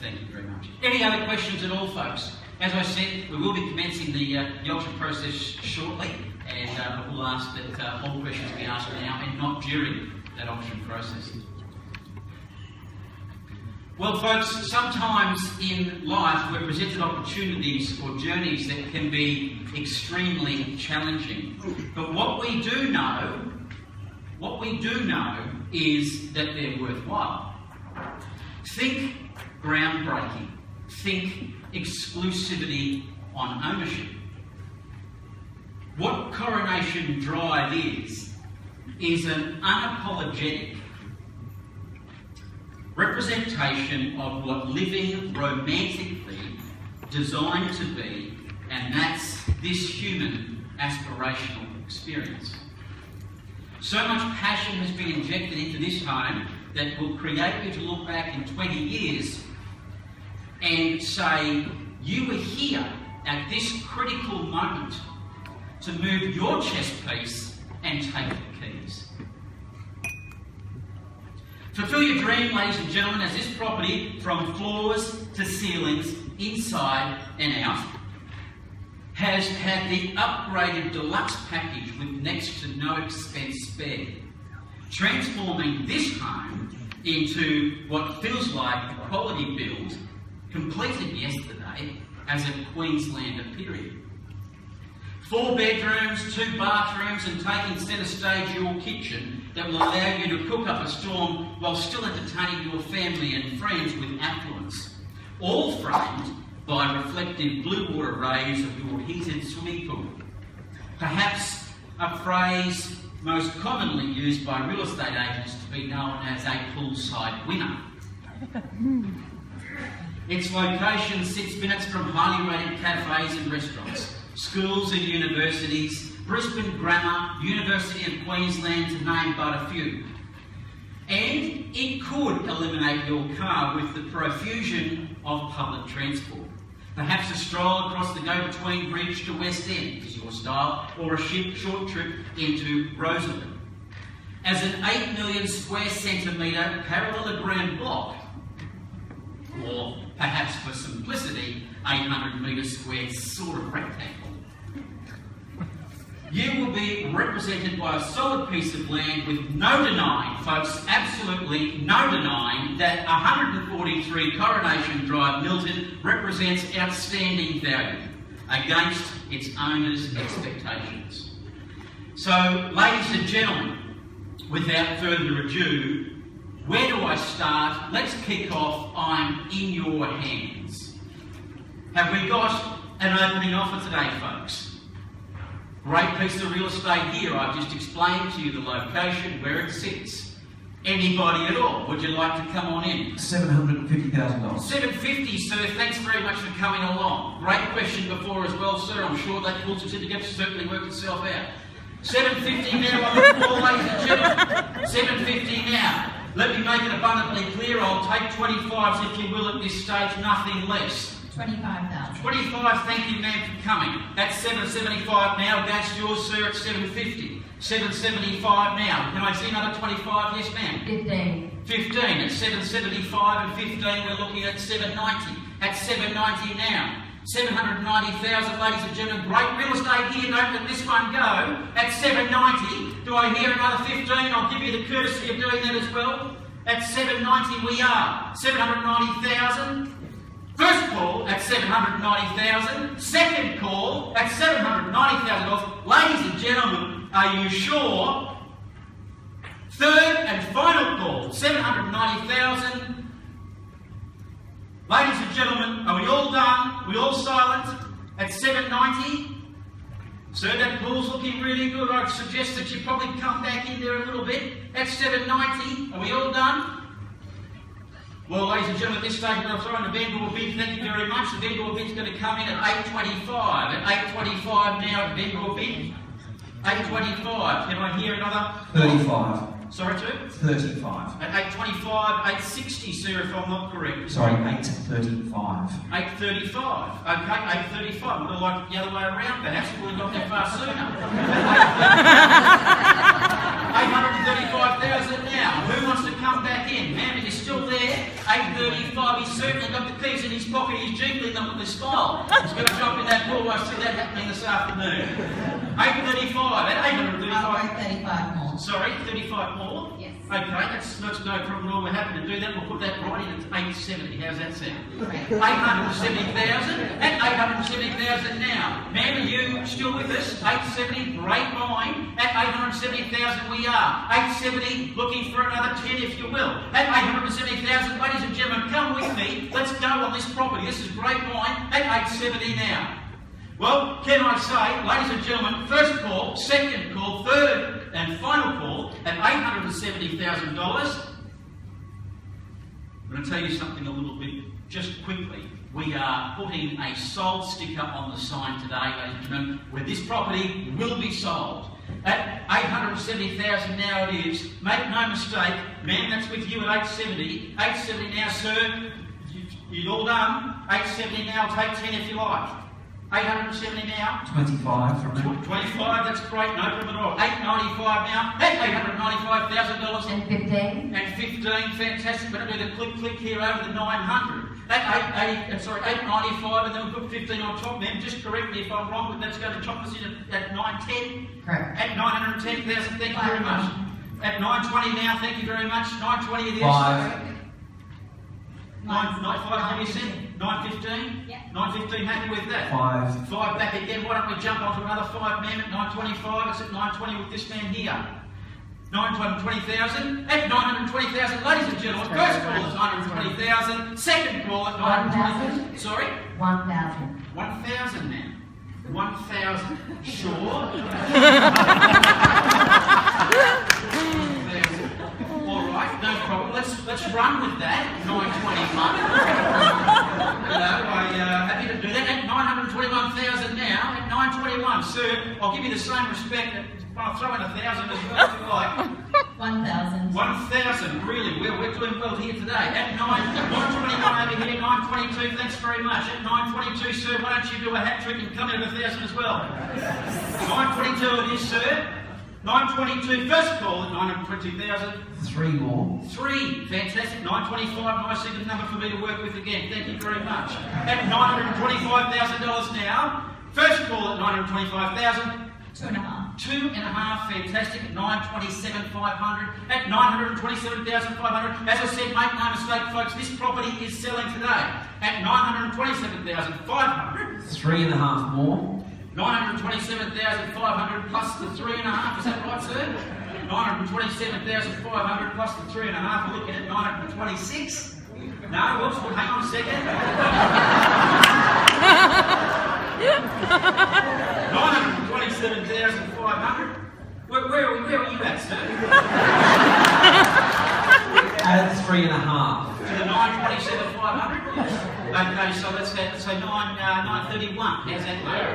Thank you very much. Any other questions at all, folks? As I said, we will be commencing the auction process shortly, and I will ask that all questions be asked now and not during that auction process. Well, folks, sometimes in life we're presented opportunities or journeys that can be extremely challenging. But what we do know is that they're worthwhile. Think groundbreaking. Think exclusivity on ownership. What Coronation Drive is an unapologetic representation of what living romantically designed to be, and that's this human aspirational experience. So much passion has been injected into this home that will create you to look back in 20 years and say, you were here at this critical moment to move your chess piece and take the keys. Fulfill your dream, ladies and gentlemen, as this property, from floors to ceilings, inside and out, has had the upgraded deluxe package with next to no expense spared, transforming this home into what feels like a quality build completed yesterday as a Queenslander period. 4 bedrooms, 2 bathrooms, and taking centre stage your kitchen that will allow you to cook up a storm while still entertaining your family and friends with affluence. All framed by reflective blue water rays of your heated swimming pool. Perhaps a phrase most commonly used by real estate agents to be known as a poolside winner. Its location sits minutes from highly rated cafes and restaurants, schools and universities, Brisbane Grammar, University of Queensland to name but a few. And it could eliminate your car with the profusion of public transport. Perhaps a stroll across the go-between bridge to West End is your style, or a short trip into Rosalie. As an 8 million square centimetre parallelogram block, or perhaps for simplicity, 800 metre square sort of rectangle, you will be represented by a solid piece of land with no denying, folks, absolutely no denying, that 143 Coronation Drive, Milton, represents outstanding value against its owner's expectations. So, ladies and gentlemen, without further ado, where do I start? Let's kick off. I'm in your hands. Have we got an opening offer today, folks? Great piece of real estate here. I've just explained to you the location, where it sits. Anybody at all? Would you like to come on in? $750,000. $750, sir. Thanks very much for coming along. Great question before as well, sir. I'm sure that pool certificate certainly worked itself out. $750 now on the floor, ladies and gentlemen. $750 now. Let me make it abundantly clear. I'll take 25s if you will at this stage, nothing less. 25,000. 25, thank you, ma'am, for coming. That's $775 now. Against yours, sir, at $750. $775 now. Can I see another 25? Yes, ma'am. 15. 15. At $775 and 15, we're looking at $790. At $790 now. $790,000, ladies and gentlemen. Great real estate here. Don't let this one go. At $790. Do I hear another 15? I'll give you the courtesy of doing that as well. At $790 we are. $790,000. First call at $790,000. Second call at $790,000. Ladies and gentlemen, are you sure? Third and final call, $790,000. Ladies and gentlemen, are we all done? We all silent? At $790? Sir, that pool's looking really good. I'd suggest that you probably come back in there a little bit. At $790, are we all done? Well, ladies and gentlemen, at this stage, we're going to throw in the vendor bid. Thank you very much. The vendor bid's going to come in at $825. At $825 now, the vendor bid. $825. Can I hear another? 35. Sorry, sir? 35. At $825, $860, sir, if I'm not correct. Sorry, 835. $835. Okay, $835. Would have liked the other way around, perhaps. We would have got that far sooner. $835,000 now. Who wants to come back in? Ma'am, are you still there? 8:35, he's certainly got the keys in his pocket, he's jingling them with a smile. He's going to jump in that pool. I see that happening this afternoon. 8:35, at 835. I'll go 35 more. Sorry, 35 more? Yes. Okay, that's no problem at all. We're happy to do that. We'll put that right in at 870. How's that sound? Correct. 870,000 and 870,000 now. Ma'am, are you still with us? 870, great line. At 870,000 we are. 870, looking for another 10 if you will. At 870,000, ladies and gentlemen, come with me. Let's go on this property. This is great line at 870 now. Well, can I say, ladies and gentlemen, first call, second call, third and final call at $870,000. I'm going to tell you something a little bit, just quickly. We are putting a sold sticker on the sign today, ladies and gentlemen, where this property will be sold. At 870,000 now it is. Make no mistake, ma'am, that's with you at 870. 870 now, sir. You're all done. 870 now, take 10 if you like. 870 now. 25 from me. 25, that's great, no problem at all. 895 now. At $895,000. And 15. And 15, fantastic. We're going to do the click here over the 900. At 895, and then we'll put 15 on top. Then just correct me if I'm wrong, but that's going to chop us in at 910. Correct. At 910,000, thank you very much. At 920 now, thank you very much. 920 it is. 5. 995, you said? 915? Yeah. 915, happy with that? 5. 5 back again. Why don't we jump onto another 5, ma'am, at 925? It's at 920 with this man here. 920,000. At 920,000, ladies and gentlemen, first call is 920,000. Second call at 920,000. Sorry? 1,000. 1,000 now. 1,000. Sure. 1,000. All right, no problem. Let's run with that. 921. Happy to do that. At 921,000 now. At 921, sir, I'll give you the same respect. I'll throw in 1,000 as well if you like. 1,000. 1,000, really. We're doing well here today. At 921 over here, 922, thanks very much. At 922, sir, why don't you do a hat trick and come in at 1,000 as well? 922 it is, sir. 922, first call at 922,000. 3 more. 3, fantastic. 925, nice good number for me to work with again. Thank you very much. At $925,000 now. First call at 925,000. 2.5. 2.5, fantastic. At 927,500. At 927,500. As I said, make no mistake, folks, this property is selling today. At 927,500. 3.5 more. 927,500 plus the 3.5, is that right, sir? 927,500 plus the 3.5, we're looking at 926. No, whoops, hang on a second. 927,500. Where are you at, sir? Add 3.5. To the 927,500? Okay, so let's say 931. How's that, mate?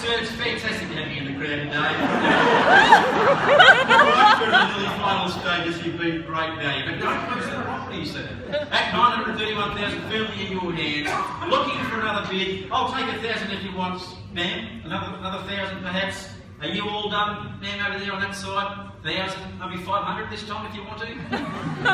It's fantastic to have you in the crowd today. Right through the final stages, you've been great value. But don't close the property, sir. At 931,000, firmly in your hands. Looking for another bid. I'll take 1,000 if you want, ma'am. Another 1,000 perhaps. Are you all done, ma'am, over there on that side? 1,000, maybe 500 this time if you want to. No.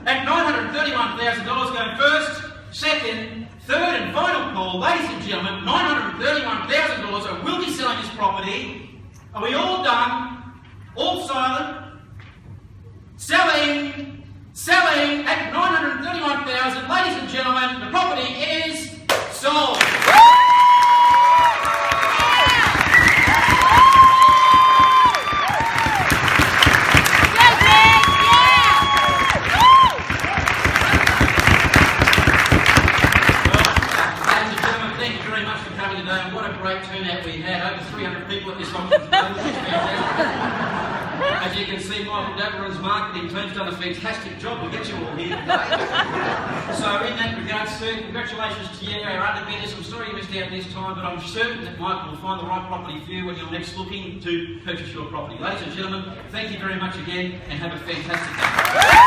At $931,000 going first, second, third and final call, ladies and gentlemen, $931,000. I will be selling this property. Are we all done? All silent? Selling at $931,000. Ladies and gentlemen, the property is sold. As you can see, Michael Daveron's marketing team's done a fantastic job to get you all here today. So in that regard, sir, congratulations to you, our underbidders. I'm sorry you missed out this time, but I'm certain that Michael will find the right property for you when you're next looking to purchase your property. Ladies and gentlemen, thank you very much again and have a fantastic day.